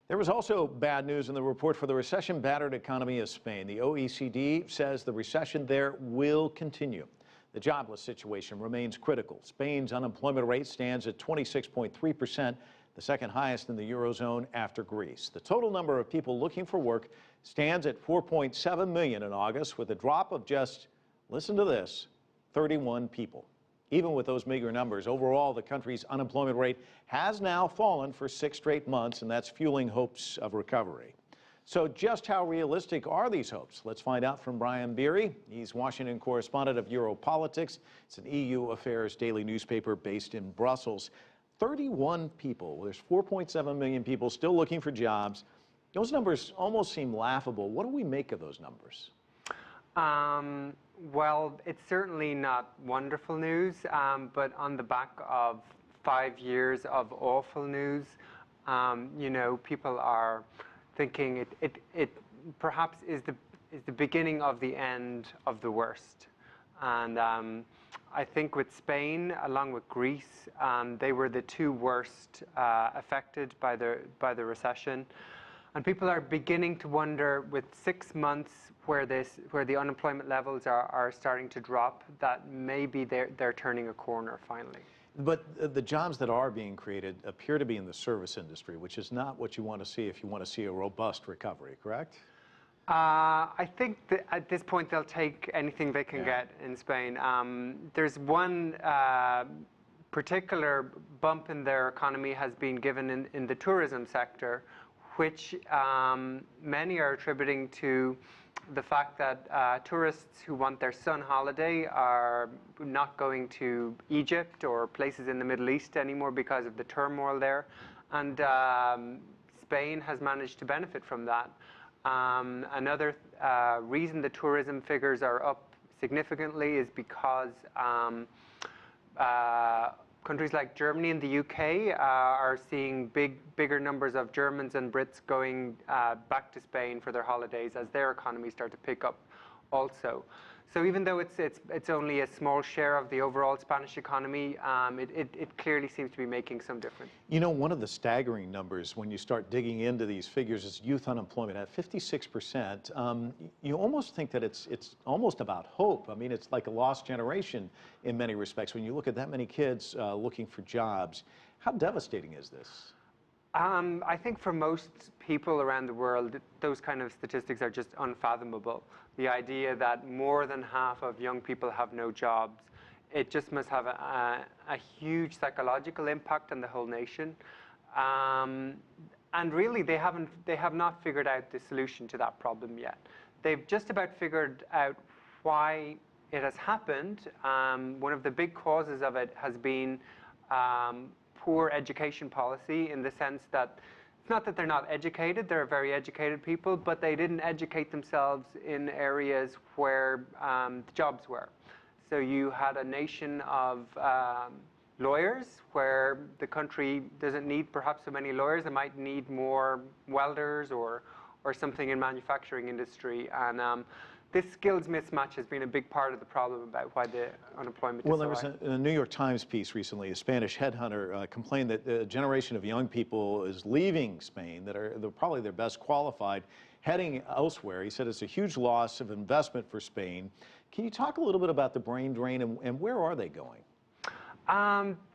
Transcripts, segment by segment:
There was also bad news in the report for the recession-battered economy of Spain. The OECD says the recession there will continue. The jobless situation remains critical. Spain's unemployment rate stands at 26.3%, the second highest in the Eurozone after Greece. The total number of people looking for work stands at 4.7 million in August, with a drop of just, listen to this, 31 people. Even with those meager numbers, overall, the country's unemployment rate has now fallen for 6 straight months, and that's fueling hopes of recovery. So just how realistic are these hopes? Let's find out from Brian Beary. He's Washington correspondent of Europolitics. It's an EU affairs daily newspaper based in Brussels. 31 people. There's 4.7 million people still looking for jobs. Those numbers almost seem laughable. What do we make of those numbers? Well, it's certainly not wonderful news, but on the back of 5 years of awful news, people are thinking it perhaps is the beginning of the end of the worst. And I think with Spain, along with Greece, they were the two worst affected by the recession. And people are beginning to wonder, with 6 months where the unemployment levels are starting to drop, that maybe they're turning a corner finally. But the jobs that are being created appear to be in the service industry, which is not what you want to see if you want to see a robust recovery, correct? I think that at this point they'll take anything they can get in Spain. There's one particular bump in their economy has been given in the tourism sector, which many are attributing to the fact that tourists who want their sun holiday are not going to Egypt or places in the Middle East anymore because of the turmoil there. And Spain has managed to benefit from that. Another reason the tourism figures are up significantly is because countries like Germany and the UK are seeing bigger numbers of Germans and Brits going back to Spain for their holidays as their economies start to pick up also. So even though it's only a small share of the overall Spanish economy, it clearly seems to be making some difference. You know, one of the staggering numbers when you start digging into these figures is youth unemployment at 56%. You almost think that it's almost about hope. I mean, it's like a lost generation in many respects when you look at that many kids looking for jobs. How devastating is this? I think for most people around the world, those kind of statistics are just unfathomable. The idea that more than half of young people have no jobs, it just must have a huge psychological impact on the whole nation. And really, they have not figured out the solution to that problem yet. They've just about figured out why it has happened. One of the big causes of it has been poor education policy, in the sense that it's not that they're not educated, they're very educated people, but they didn't educate themselves in areas where the jobs were. So you had a nation of lawyers, where the country doesn't need perhaps so many lawyers. It might need more welders or something in manufacturing industry. And this skills mismatch has been a big part of the problem about why the unemployment is so high. Well, there was a New York Times piece recently. A Spanish headhunter complained that a generation of young people is leaving Spain that are probably their best qualified, heading elsewhere. He said it's a huge loss of investment for Spain. Can you talk a little bit about the brain drain and where are they going?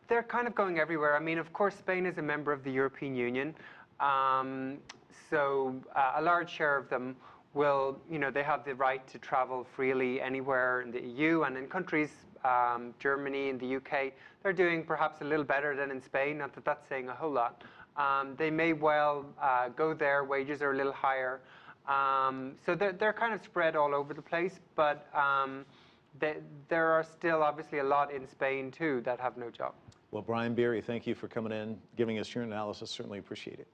They're kind of going everywhere. I mean, of course, Spain is a member of the European Union. So a large share of them will, they have the right to travel freely anywhere in the EU, and in countries, Germany and the UK, they're doing perhaps a little better than in Spain, not that that's saying a whole lot. They may well go there, wages are a little higher. So they're kind of spread all over the place, but there are still obviously a lot in Spain too that have no job. Well, Brian Beary, thank you for coming in, giving us your analysis. Certainly appreciate it.